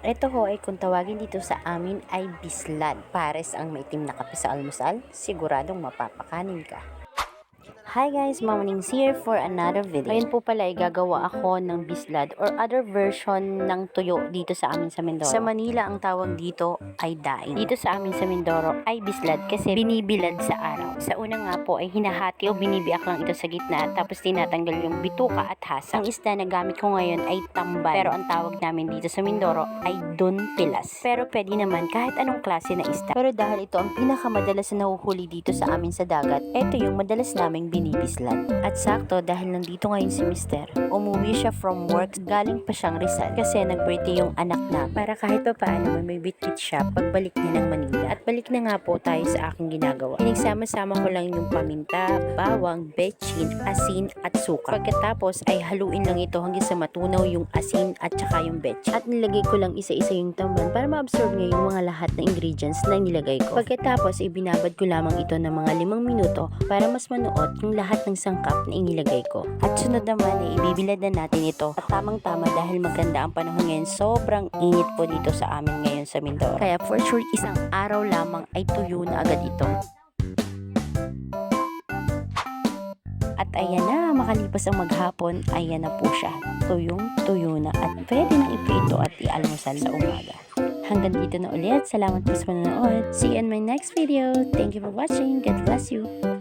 Ito ho ay kung tawagin dito sa amin ay bislad. Pares ang maitim na kape sa almusal, siguradong mapapakanin ka. Hi guys, Mama Nings here for another video. Ngayon po pala ay gagawa ako ng bislad or other version ng tuyo dito sa amin sa Mindoro. Sa Manila ang tawag dito ay daing. Dito sa amin sa Mindoro ay bislad kasi binibilad sa araw. Sa una nga po ay hinahati o binibiak lang ito sa gitna tapos tinatanggal yung bituka at hasa. Ang isda na gamit ko ngayon ay tambal. Pero ang tawag namin dito sa Mindoro ay dunpilas. Pero pwede naman kahit anong klase na isda. Pero dahil ito ang pinakamadalas na nahuhuli dito sa amin sa dagat, ito yung madalas naming binibislad. At sakto dahil nandito ngayon si Mister, umuwi siya from work, galing pa siyang Rizal kasi nag-birthday yung anak na para kahit pa paano may bitbit siya pagbalik niya ng Manila. At balik na nga po tayo sa aking ginagawa. Pinagsama-sama ko lang yung paminta, bawang, betchin, asin at suka. Pagkatapos ay haluin lang ito hanggang sa matunaw yung asin at saka yung betchin. At nilagay ko lang isa-isa yung tamban para ma-absorb niya yung mga lahat na ingredients na nilagay ko. Pagkatapos ay binabad ko lamang ito ng mga 5 minuto para mas manuot yung lahat ng sangkap na inilagay ko. At sunod naman ay ibibilad na natin ito. At tamang-tama dahil maganda ang panahon ngayon, sobrang init po dito sa amin ngayon sa Mindoro. Kaya for sure isang araw lamang ay tuyo na agad ito. At ayan na, makalipas ang maghapon, ayan na po siya. Tuyong-tuyo na at pwede na iprito at ialmusal sa umaga. Hanggang dito na ulit. Salamat po sa panonood. See you in my next video. Thank you for watching. God bless you.